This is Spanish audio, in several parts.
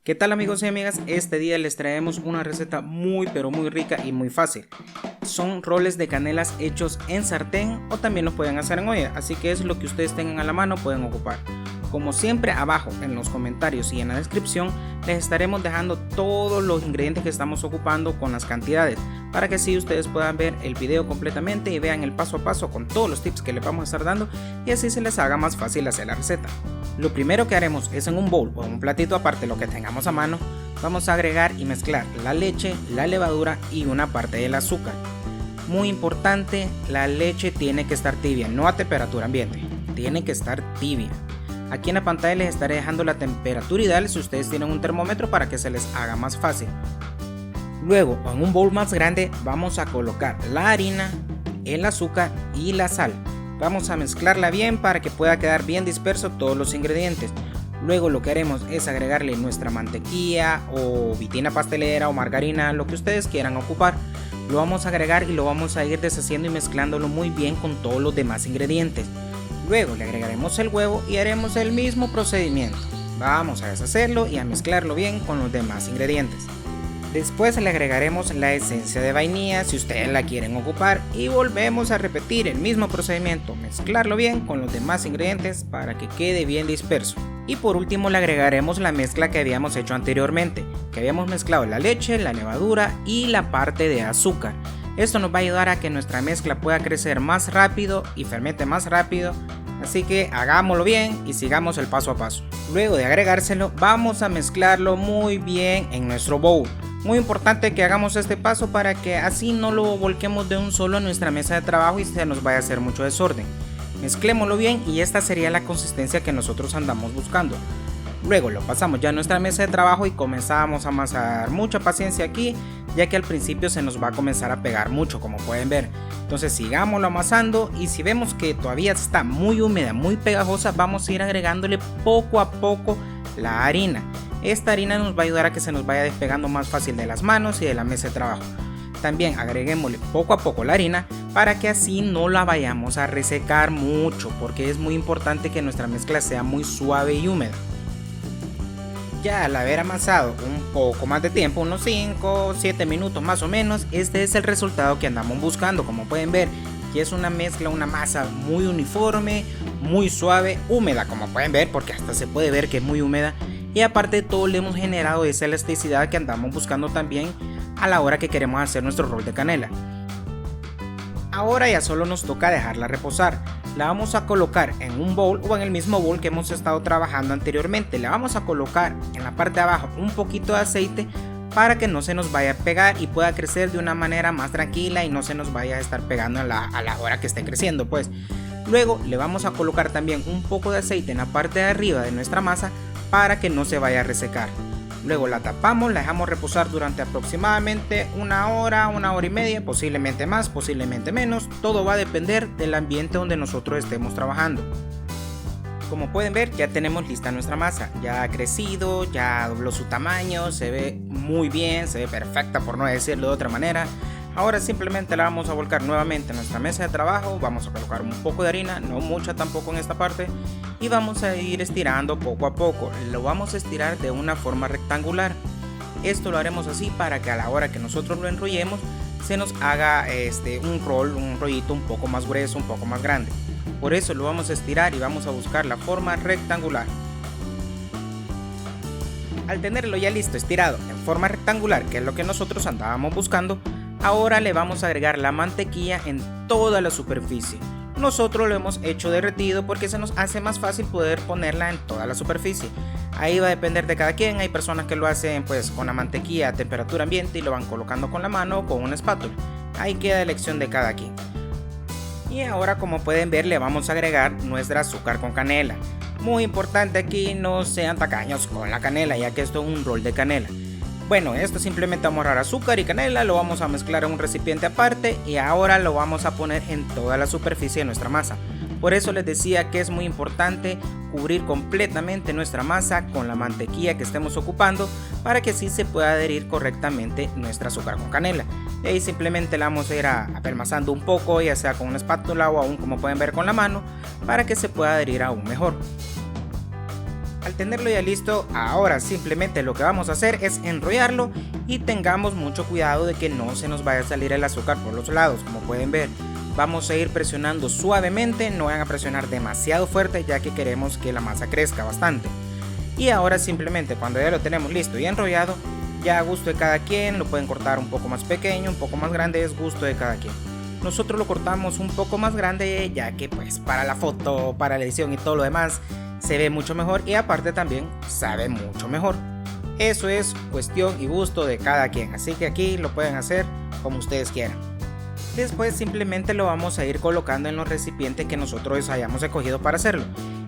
¿Qué tal amigos y amigas? Este día les traemos una receta muy rica y muy fácil. Son roles de canelas hechos en sartén o también los pueden hacer en olla, así que es lo que ustedes tengan a la mano pueden ocupar. Como siempre, abajo en los comentarios y en la descripción les estaremos dejando todos los ingredientes que estamos ocupando con las cantidades, para que así ustedes puedan ver el video completamente y vean el paso a paso con todos los tips que les vamos a estar dando, y así se les haga más fácil hacer la receta. Lo primero que haremos es, en un bowl o un platito aparte, lo que tengamos a mano, vamos a agregar y mezclar la leche, la levadura y una parte del azúcar. Muy importante, la leche tiene que estar tibia, no a temperatura ambiente, tiene que estar tibia. Aquí en la pantalla les estaré dejando la temperatura ideal si ustedes tienen un termómetro para que se les haga más fácil. Luego, en un bowl más grande vamos a colocar la harina, el azúcar y la sal. Vamos a mezclarla bien para que pueda quedar bien disperso todos los ingredientes. Luego lo que haremos es agregarle nuestra mantequilla o vitina pastelera o margarina, lo que ustedes quieran ocupar. Lo vamos a agregar y lo vamos a ir deshaciendo y mezclándolo muy bien con todos los demás ingredientes. Luego le agregaremos el huevo y haremos el mismo procedimiento. Vamos a deshacerlo y a mezclarlo bien con los demás ingredientes. Después le agregaremos la esencia de vainilla si ustedes la quieren ocupar y volvemos a repetir el mismo procedimiento, mezclarlo bien con los demás ingredientes para que quede bien disperso. Y por último le agregaremos la mezcla que habíamos hecho anteriormente, que habíamos mezclado la leche, la levadura y la parte de azúcar. Esto nos va a ayudar a que nuestra mezcla pueda crecer más rápido y fermente más rápido, así que hagámoslo bien y sigamos el paso a paso. Luego de agregárselo vamos a mezclarlo muy bien en nuestro bowl. Muy importante que hagamos este paso para que así no lo volquemos de un solo en nuestra mesa de trabajo y se nos vaya a hacer mucho desorden. Mezclémoslo bien y esta sería la consistencia que nosotros andamos buscando. Luego lo pasamos ya a nuestra mesa de trabajo y comenzamos a amasar. Mucha paciencia aquí, ya que al principio se nos va a comenzar a pegar mucho, como pueden ver. Entonces sigámoslo amasando y si vemos que todavía está muy húmeda, muy pegajosa, vamos a ir agregándole poco a poco la harina. Esta harina nos va a ayudar a que se nos vaya despegando más fácil de las manos y de la mesa de trabajo. También agreguémosle poco a poco la harina para que así no la vayamos a resecar mucho, porque es muy importante que nuestra mezcla sea muy suave y húmeda. Ya al haber amasado un poco más de tiempo, unos 5 o 7 minutos más o menos, este es el resultado que andamos buscando. Como pueden ver, aquí es una mezcla, una masa muy uniforme, muy suave, húmeda, como pueden ver, porque hasta se puede ver que es muy húmeda. Y aparte de todo, le hemos generado esa elasticidad que andamos buscando también a la hora que queremos hacer nuestro rol de canela. Ahora ya solo nos toca dejarla reposar. La vamos a colocar en un bowl o en el mismo bowl que hemos estado trabajando anteriormente. Le vamos a colocar en la parte de abajo un poquito de aceite para que no se nos vaya a pegar y pueda crecer de una manera más tranquila y no se nos vaya a estar pegando a la hora que esté creciendo, pues. Luego le vamos a colocar también un poco de aceite en la parte de arriba de nuestra masa para que no se vaya a resecar. Luego la tapamos, la dejamos reposar durante aproximadamente una hora y media, posiblemente más, posiblemente menos. Todo va a depender del ambiente donde nosotros estemos trabajando. Como pueden ver, ya tenemos lista nuestra masa. Ya ha crecido, ya dobló su tamaño, se ve muy bien, se ve perfecta por no decirlo de otra manera. Ahora simplemente la vamos a volcar nuevamente en nuestra mesa de trabajo. Vamos a colocar un poco de harina, no mucha tampoco en esta parte, y vamos a ir estirando poco a poco. Lo vamos a estirar de una forma rectangular. Esto lo haremos así para que a la hora que nosotros lo enrollemos se nos haga un rollito un poco más grueso, un poco más grande. Por eso lo vamos a estirar y vamos a buscar la forma rectangular. Al tenerlo ya listo, estirado en forma rectangular, que es lo que nosotros andábamos buscando, ahora le vamos a agregar la mantequilla en toda la superficie. Nosotros lo hemos hecho derretido porque se nos hace más fácil poder ponerla en toda la superficie. Ahí va a depender de cada quien. Hay personas que lo hacen pues con la mantequilla a temperatura ambiente y lo van colocando con la mano o con una espátula. Ahí queda elección de cada quien. Y ahora, como pueden ver, le vamos a agregar nuestra azúcar con canela. Muy importante aquí, no sean tacaños con la canela, ya que esto es un rol de canela. Bueno, esto simplemente vamos a agarrar azúcar y canela, lo vamos a mezclar en un recipiente aparte y ahora lo vamos a poner en toda la superficie de nuestra masa. Por eso les decía que es muy importante cubrir completamente nuestra masa con la mantequilla que estemos ocupando para que así se pueda adherir correctamente nuestra azúcar con canela. Y ahí simplemente la vamos a ir apelmazando un poco, ya sea con una espátula o aún, como pueden ver, con la mano, para que se pueda adherir aún mejor. Al tenerlo ya listo, ahora simplemente lo que vamos a hacer es enrollarlo y tengamos mucho cuidado de que no se nos vaya a salir el azúcar por los lados. Como pueden ver, vamos a ir presionando suavemente, no van a presionar demasiado fuerte ya que queremos que la masa crezca bastante. Y ahora simplemente cuando ya lo tenemos listo y enrollado, ya a gusto de cada quien, lo pueden cortar un poco más pequeño, un poco más grande, es gusto de cada quien. Nosotros lo cortamos un poco más grande ya que pues para la foto, para la edición y todo lo demás se ve mucho mejor y aparte también sabe mucho mejor. Eso es cuestión y gusto de cada quien, así que aquí lo pueden hacer como ustedes quieran. Después simplemente lo vamos a ir colocando en los recipientes que nosotros hayamos escogido para hacerlo.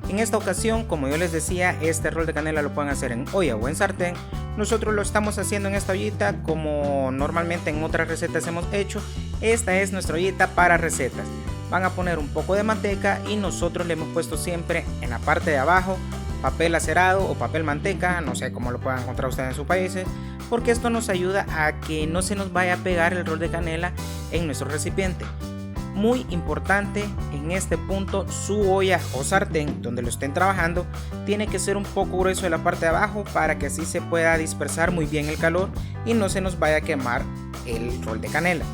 En esta ocasión, como yo les decía, este rol de canela lo pueden hacer en olla o en sartén. Nosotros lo estamos haciendo en esta ollita como normalmente en otras recetas hemos hecho. Esta es nuestra ollita para recetas. Van a poner un poco de manteca y nosotros le hemos puesto siempre en la parte de abajo papel acerado o papel manteca, no sé cómo lo puedan encontrar ustedes en sus países, porque esto nos ayuda a que no se nos vaya a pegar el rol de canela en nuestro recipiente. Muy importante en este punto, su olla o sartén donde lo estén trabajando tiene que ser un poco grueso de la parte de abajo para que así se pueda dispersar muy bien el calor y no se nos vaya a quemar el rol de canela.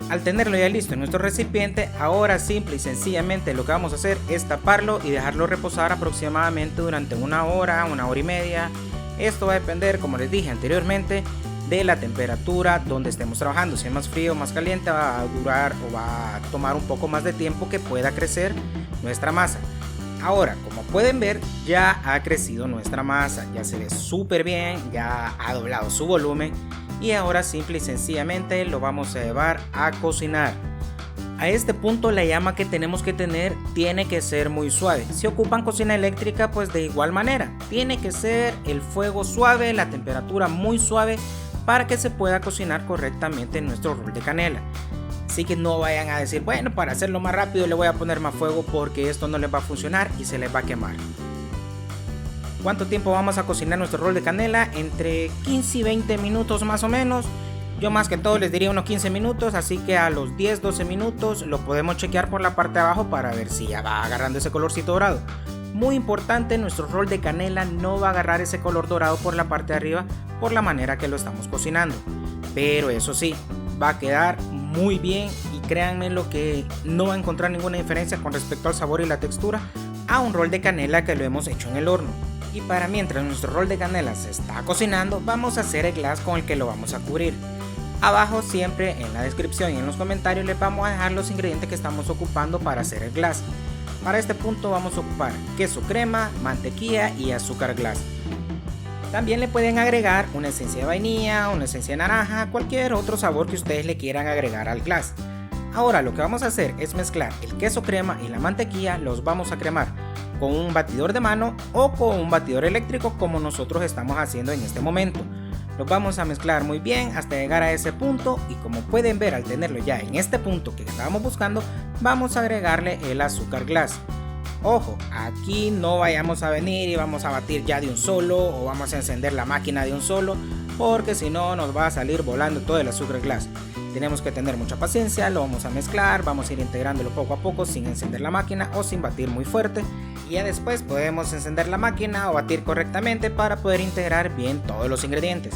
Al tenerlo ya listo en nuestro recipiente, ahora simple y sencillamente lo que vamos a hacer es taparlo y dejarlo reposar aproximadamente durante una hora y media. Esto va a depender, como les dije anteriormente, de la temperatura donde estemos trabajando. Si es más frío o más caliente, va a durar o va a tomar un poco más de tiempo que pueda crecer nuestra masa. Ahora, como pueden ver, ya ha crecido nuestra masa, ya se ve súper bien, ya ha doblado su volumen y ahora simple y sencillamente lo vamos a llevar a cocinar. A este punto la llama que tenemos que tener tiene que ser muy suave. Si ocupan cocina eléctrica, pues de igual manera, tiene que ser el fuego suave, la temperatura muy suave para que se pueda cocinar correctamente nuestro rol de canela. Así que no vayan a decir, bueno, para hacerlo más rápido le voy a poner más fuego porque esto no les va a funcionar y se les va a quemar. ¿Cuánto tiempo vamos a cocinar nuestro rol de canela? Entre 15 y 20 minutos más o menos. Yo más que todo les diría unos 15 minutos, así que a los 10-12 minutos lo podemos chequear por la parte de abajo para ver si ya va agarrando ese colorcito dorado. Muy importante, nuestro rol de canela no va a agarrar ese color dorado por la parte de arriba por la manera que lo estamos cocinando. Pero eso sí, va a quedar muy bien y créanme lo que no va a encontrar ninguna diferencia con respecto al sabor y la textura a un rol de canela que lo hemos hecho en el horno. Y para mientras nuestro rol de canela se está cocinando, vamos a hacer el glass con el que lo vamos a cubrir. Abajo siempre en la descripción y en los comentarios les vamos a dejar los ingredientes que estamos ocupando para hacer el glass. Para este punto vamos a ocupar queso crema, mantequilla y azúcar glass. También le pueden agregar una esencia de vainilla, una esencia de naranja, cualquier otro sabor que ustedes le quieran agregar al glass. Ahora lo que vamos a hacer es mezclar el queso crema y la mantequilla, los vamos a cremar con un batidor de mano o con un batidor eléctrico como nosotros estamos haciendo en este momento. Los vamos a mezclar muy bien hasta llegar a ese punto y como pueden ver al tenerlo ya en este punto que estábamos buscando, vamos a agregarle el azúcar glass. Ojo, aquí no vayamos a venir y vamos a batir ya de un solo o vamos a encender la máquina de un solo porque si no nos va a salir volando todo el azúcar glass. Tenemos que tener mucha paciencia, lo vamos a mezclar, vamos a ir integrándolo poco a poco sin encender la máquina o sin batir muy fuerte y ya después podemos encender la máquina o batir correctamente para poder integrar bien todos los ingredientes.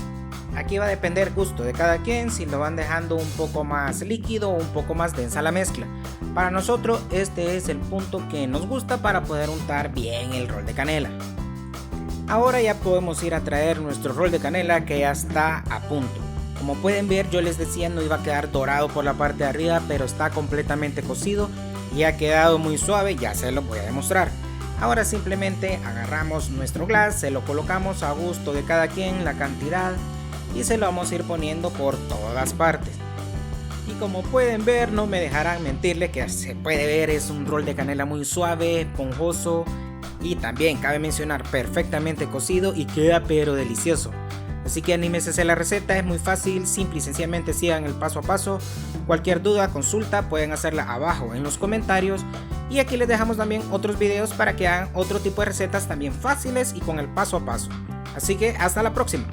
Aquí va a depender gusto de cada quien si lo van dejando un poco más líquido o un poco más densa la mezcla. Para nosotros este es el punto que nos gusta para poder untar bien el rol de canela. Ahora ya podemos ir a traer nuestro rol de canela que ya está a punto. Como pueden ver, yo les decía no iba a quedar dorado por la parte de arriba, pero está completamente cocido y ha quedado muy suave, ya se lo voy a demostrar. Ahora simplemente agarramos nuestro glass, se lo colocamos a gusto de cada quien, la cantidad, y se lo vamos a ir poniendo por todas partes. Y como pueden ver, no me dejarán mentirle que se puede ver, es un rol de canela muy suave, esponjoso y también cabe mencionar perfectamente cocido y queda pero delicioso. Así que anímense a hacer la receta, es muy fácil, simple y sencillamente sigan el paso a paso. Cualquier duda, consulta, pueden hacerla abajo en los comentarios. Y aquí les dejamos también otros videos para que hagan otro tipo de recetas también fáciles y con el paso a paso. Así que hasta la próxima.